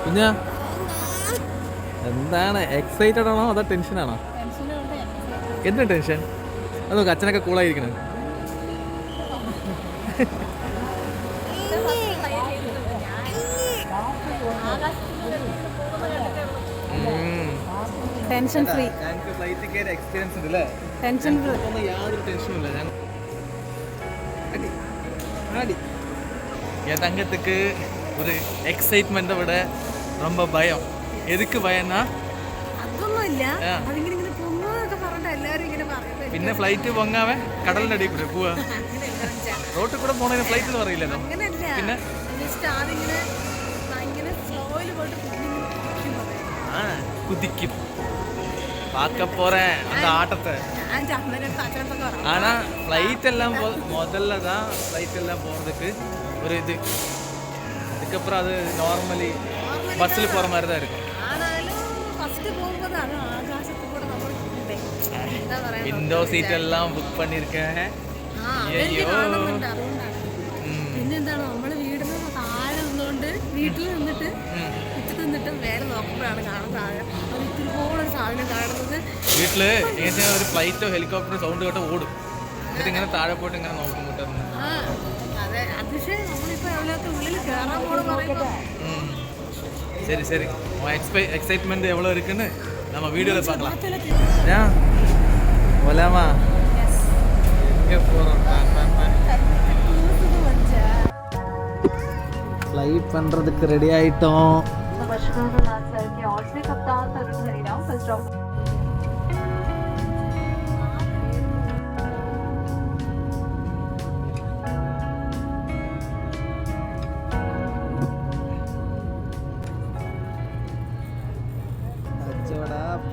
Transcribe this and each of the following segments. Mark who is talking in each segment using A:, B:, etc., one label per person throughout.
A: കുഞ്ഞാ എന്താണ്, എക്സൈറ്റഡ് ആണോ അതോ ടെൻഷനാണോ? എന്തിനാ ടെൻഷൻ? അത് നോക്ക്, അച്ഛനൊക്കെ കൂളായിരിക്കണേ.
B: Tension free.
A: ഞങ്ങൾക്ക് ഫ്ലൈറ്റിൽ കയറി എക്സ്പീരിയൻസ് ഉണ്ട് അല്ലേ? Tension free. യാതൊരു ടെൻഷനും ഇല്ല. ഞാൻ என் தங்கத்துக்கு ஒரு எக்ஸைட்மெண்ட் விட ரொம்ப பயம். எதுக்கு பயம்னா പിന്നെ ഫ്ലൈറ്റ് പൊങ്ങാവേ കടലിന്റെ അടിയിൽ കൂടെ പോവാ. റോട്ടിൽ കൂടെ പോണതിന് ഫ്ലൈറ്റ് എന്ന് പറയില്ലല്ലോ. പിന്നെ കുതിക്കും பார்க்க போறேன் அந்த ஆட்டத்தை. ஆனா ஃப்ளைட் எல்லாம் முதல்ல தான் ஃப்ளைட் எல்லாம் போறதுக்கு ஒரு இது. அதுக்கப்புறம் அது நார்மலி பஸ்ஸில் போற மாதிரி தான் இருக்கும். விண்டோ சீட் எல்லாம் புக் பண்ணிருக்கேன். ஐயோ
B: പിന്നെന്താണ് നമ്മള് വീടിന് താഴെ നിന്നുകൊണ്ട് വീട്ടിൽ നിന്നിട്ട് നിന്നിട്ട് വേറെ നോക്കുമ്പോഴാണ് കാണുന്നത് ഇത്തിരിപോലെ സാധനം കാണുന്നത്.
A: വീട്ടില് എങ്ങനെ ഒരു ഫ്ലൈറ്റോ ഹെലികോപ്റ്ററോ സൗണ്ട് കേട്ടോ ഓടും. എന്നിട്ട് ഇങ്ങനെ താഴെ പോയിട്ട് ഇങ്ങനെ നോക്കുമ്പോട്ട്
B: അതെ അതിശയം. നമ്മളിപ്പോ എവിടെയൊക്കെ ഉള്ളിൽ കയറാൻ പോകണം.
A: சரி சரி, எக்ஸைட்மெண்ட் எவ்வளோ இருக்குன்னு நம்ம வீடியோவில் பார்க்கலாம். ஏன் போலாமா? எங்கே போகிறோம்? ஃப்ளைட் பண்ணுறதுக்கு ரெடி ஆகிட்டோம்.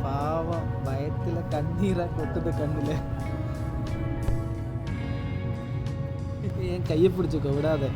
A: பாவம் பயத்துல கண்ணீரா கொட்டுது கண்ணுல. என் கையை பிடிச்சுக்கோ, விடாத.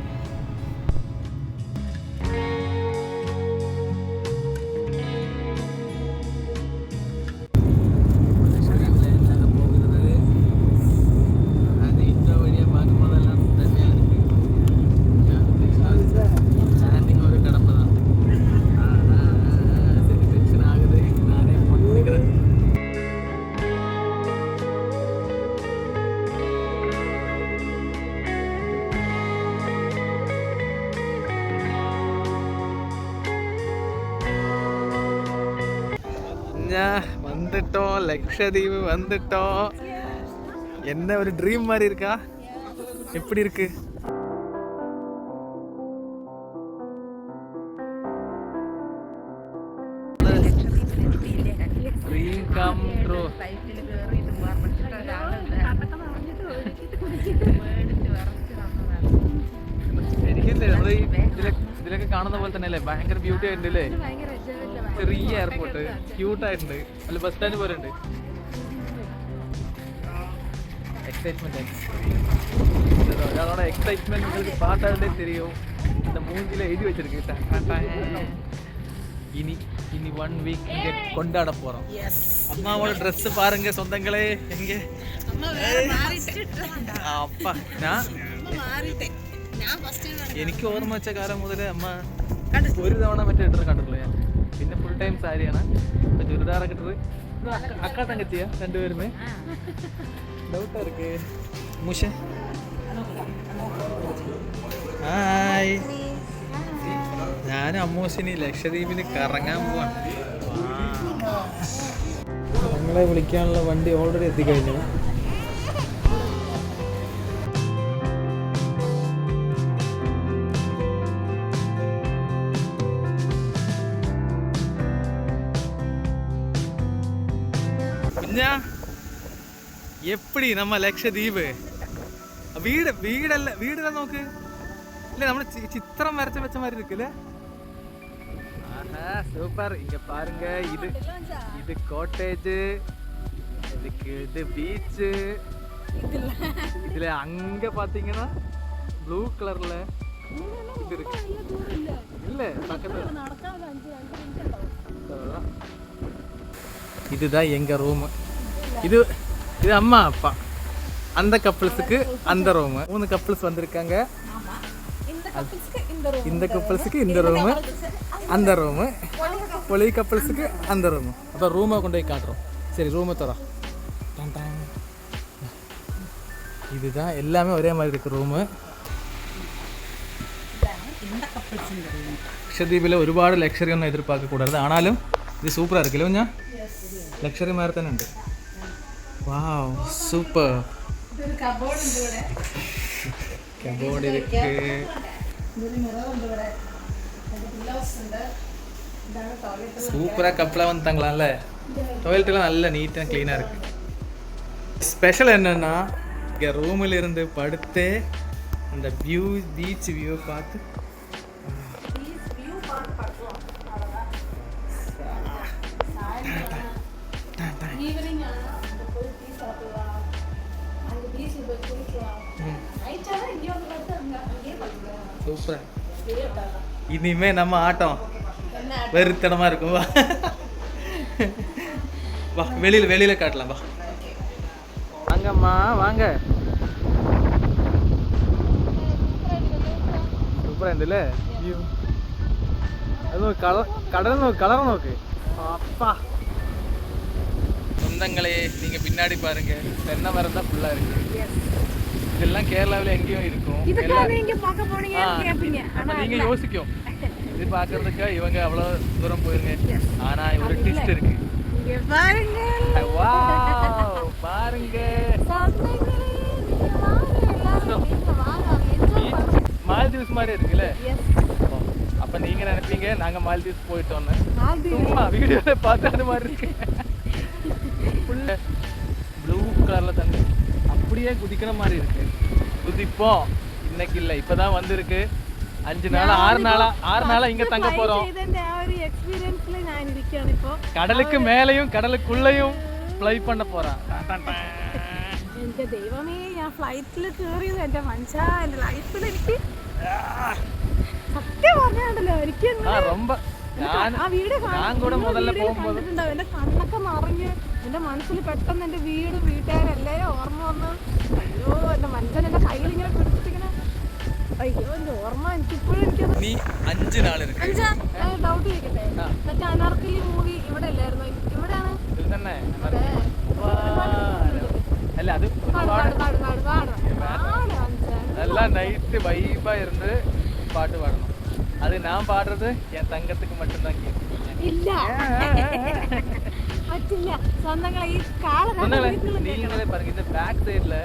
A: வந்துட்டோம், லக்ஷதீப் வந்துட்டோம். என்ன ஒரு ட்ரீம் மாதிரி இருக்கா? எப்படி இருக்கு? Dream come true. ഇതിലൊക്കെ കാണുന്ന പോലെ തന്നെ അല്ലേ? ഭയങ്കര ബ്യൂട്ടി ആയിട്ടുണ്ട് അല്ലേ? ചെറിയ എയർപോർട്ട്, ക്യൂട്ടായിട്ടുണ്ട്. അല്ല ബസ് സ്റ്റാൻഡ് പോലെ ഉണ്ട്. എക്സൈറ്റ്മെന്റ് എക്സൈറ്റ്മെന്റ് നിങ്ങൾക്ക് പാട്ടാണ്ടേ தெரியும். இந்த மூஞ்சில எழுதி வச்சிருக்கு. இனி 1 வீக் இங்க கொண்டாட போறோம். அம்மாவோட Dress பாருங்க சொந்தங்களே. எங்க அப்பா എനിക്ക് ഓർമ്മ വെച്ച കാലം മുതലേ അമ്മ ഒരു തവണ മറ്റേ ഇട്ടത് കണ്ടിട്ടില്ല ഞാൻ. പിന്നെ ഫുൾ ടൈം സാരിയാണ്. ചുരിദാറൊക്കെ ഇട്ടത് അക്കാ തങ്കച്ചിയാ രണ്ടുപേരുമേ. ഡൗട്ടാ ഇருக்கு. മുഷ ഹായ്. ഞാനും അമ്മൂസിനി ലക്ഷദ്വീപിൽ കറങ്ങാൻ പോവാണ്. ഞങ്ങളെ വിളിക്കാനുള്ള വണ്ടി ഓൾറെഡി എത്തിക്കഴിഞ്ഞു. எப்படி நம்ம லக்ஷதீப் வீடெல்லாம் നോക്ക്. இல்ல நம்ம சித்திரம் வரைச்ச வச்ச மாதிரி இருக்குல்ல? ஆஹா சூப்பர். இங்க பாருங்க, இது காட்டேஜ், இது பீச். இதுல அங்க பாத்தீங்கன்னா ப்ளூ கலர்ல இது இருக்கு. இல்ல பக்கத்துல இதுதான் எங்க ரூம். இது அம்மா அப்பா. அந்த கப்பிள்ஸுக்கு அந்த ரூமு. 3 கப்பிள்ஸ் வந்திருக்காங்க. இந்த கப்பிள்ஸுக்கு இந்த ரூமு, அந்த ரூமு, பொலி கப்பிள்ஸுக்கு அந்த ரூமு. அப்போ ரூமை கொண்டு போய் காட்டுறோம். சரி, ரூமை தரோம். இதுதான் எல்லாமே ஒரே மாதிரி இருக்கு ரൂമ്. ലക്ഷദ്വീപിൽ ഒരുപാട് ലക്ഷറി ഒന്നും എതിർപ്പാക്കக்கூடாது. ആണാലും ഇത് സൂപ്പറാ ഇരിക്കല്ലോ. ഞാൻ ലക്ഷറി മാറി തന്നെ ഉണ്ട്. വാവ്, സൂപ്പർ. കബോർഡ് ഇருக்கு. சூப்பராக கப்பலாக வந்துட்டாங்களாம்ல. டாய்லெட்லாம் நல்ல நீட்டாக க்ளீனாக இருக்குது. ஸ்பெஷல் என்னென்னா இங்கே ரூமில் இருந்து படுத்து அந்த வியூ, பீச் வியூ பார்த்து சூப்பராக. இனிமே நம்ம ஆட்டம் வெறுத்தனமா இருக்கும். வா வா, வெளியில காட்டலாம். வா, வாங்கம்மா வாங்க. சூப்பரா இருந்துல்ல வியூ. அது கடல் നോക്ക്. அப்பா சொந்தங்களே, நீங்க பின்னாடி பாருங்க, தென்னை மரம் தான் ஃபுல்லா இருக்கு. இதெல்லாம் கேரளாவில் எங்கேயும் இருக்கும். நீங்க யோசிக்கும் இது பாக்குறதுக்கு இவங்க அவ்வளவு தூரம் போயிருங்க. ஆனா ஒரு ட்விஸ்ட் இருக்கு. பாருங்க, மால்தீவ்ஸ் மாதிரி இருக்குல்ல. அப்ப நீங்க நினைப்பீங்க நாங்க மால்தீவ்ஸ் போயிட்டோம்னு. சும்மா வீடியோல பார்த்து அது மாதிரி இருக்கு. ப்ளூ கலர்ல தண்ணி அப்படியே குதிக்கிற மாதிரி இருக்கு. குதிப்போம் இன்னைக்கு இல்லை, இப்பதான் வந்திருக்கு. 5 நாள் 6 நாளா இங்க தங்க போறோம். கடலுக்கு மேலையும் கடலுக்குள்ளேயும் ഫ്ലൈ பண்ண போறேன்.
B: എന്റെ ദൈവമേ, ഞാൻ ഫ്ലൈറ്റിൽ കേറിയത് എന്റെ മനുഷ്യ, എന്റെ ലൈഫിൽ എനിക്ക് സത്യം പറഞ്ഞാണ്ടല്ലോ എനിക്ക് ആ വീട് കണ്ടിട്ടുണ്ടാവും. എന്റെ കണ്ണൊക്കെ നിറഞ്ഞ് എന്റെ മനസ്സിൽ പെട്ടെന്ന് എന്റെ വീടും വീട്ടുകാരെല്ലാരും ഓർമ്മ വന്ന്, അയ്യോ എന്റെ മനുഷ്യൻ എന്റെ കയ്യിൽ ഇങ്ങനെ പിടിച്ചിട്ടിങ്ങനെ, അയ്യോ എന്റെ ഓർമ്മ എനിക്കിപ്പോഴും എനിക്കത്. ഡൗട്ട് ചോദിക്കട്ടെ, മറ്റേ അനാർക്കലി മൂവി ഇവിടെ അല്ലായിരുന്നു? ഇവിടെയാണ്.
A: நல்லா நைட்டு வைபா இருந்து பாட்டு பாடணும். அது நான் பாடுறது என் தங்கத்துக்கு மட்டும்தான் கேட்கும்.
B: இல்ல பറ്റില്ല. സ്വന്തങ്ങളെ ഈ
A: நீங்களே பாருங்க, இந்த பேக் சைடுல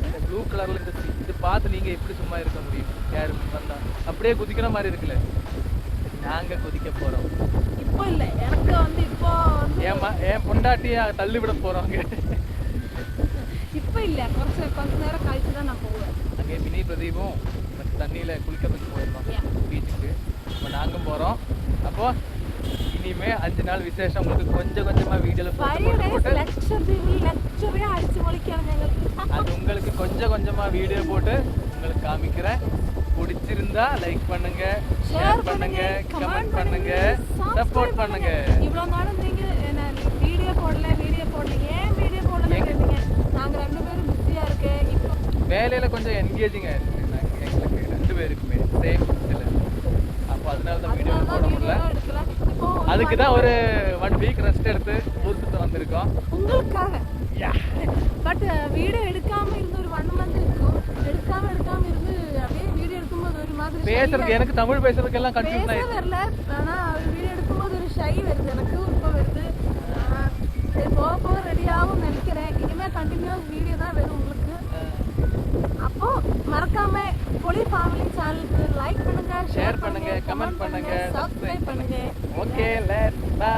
A: இந்த ப்ளூ கலர்ல இந்த இது பார்த்து நீங்க எப்படி சும்மா இருக்க முடியும்? யாரு வந்தா அப்படியே குதிக்கிற மாதிரி இருக்குல்ல. நாங்க குதிக்க போறோம்.
B: இப்போ இல்ல, எனக்கு வந்து இப்போ
A: என் பொண்டாட்டியா தள்ளி விட போறோங்க.
B: இப்போ இல்ல, கொஞ்ச நேரம் கழிச்சு தான் நான் போவேன்.
A: அங்கே மினி பிரதீபும் தண்ணியில குளிக்கிறதுக்கு போயிருந்தோம் பீச்சுக்கு. இப்போ நாங்களும் போறோம். அப்போ இனிமே 5 நாள் விசேஷம் உங்களுக்கு கொஞ்சம் கொஞ்சமா வீடியோல போட்டு அது உங்களுக்கு கொஞ்சம் கொஞ்சமா வீடியோ போட்டு உங்களுக்கு காமிக்கிறேன். பிடிச்சிருந்தா லைக் பண்ணுங்க, ஷேர் பண்ணுங்க, கமெண்ட் பண்ணுங்க, சப்போர்ட் பண்ணுங்க.
B: இவ்வளவு நாளும் நீங்க வீடியோ போடல ஏன் வீடியோ போடல கேட்டீங்க. நாங்க 2 பேரும் பிஸியா இருக்கு. இப்போ
A: வேலையில கொஞ்சம் என்கேஜிங்கா இருக்கு எங்களுக்கு 2 பேருக்குமே சேம் இல்ல. அப்போ அதனால தான் வீடியோ போட முடியல. அதுக்கு தான் ஒரு 1 வீக் ரெஸ்ட் எடுத்து ஊர் சுத்த வந்திருக்கோம்
B: உங்களுக்காக. பட் வீடியோ எடுக்காம இருந்து ஒரு 1 மந்த் இருக்கும். எடுக்காம இருந்து அப்படியே வீடியோ எடுக்கும்போது ஒரு மாதிரி
A: பேசுறது, எனக்கு தமிழ் பேசுறதுக்கு எல்லாம் கன்ஃபியூஸ் ஆயிடுச்சு.
B: வரல, ஆனா வீடியோ எடுக்கும்போது ஒரு ஷை வருது எனக்கு. இப்போ வருது. போக ரெடியாகவும் நினைக்கிறேன். இனிமே கண்டினியூஸ் வீடியோ தான் வரும் உங்களுக்கு. அப்போ மறக்காம பொலி ஃபேமிலி சேனலுக்கு லைக் பண்ணுங்க, ஷேர் பண்ணுங்க, கமெண்ட் பண்ணுங்க, சப்ஸ்கிரைப் பண்ணுங்க.
A: Okay, let's by.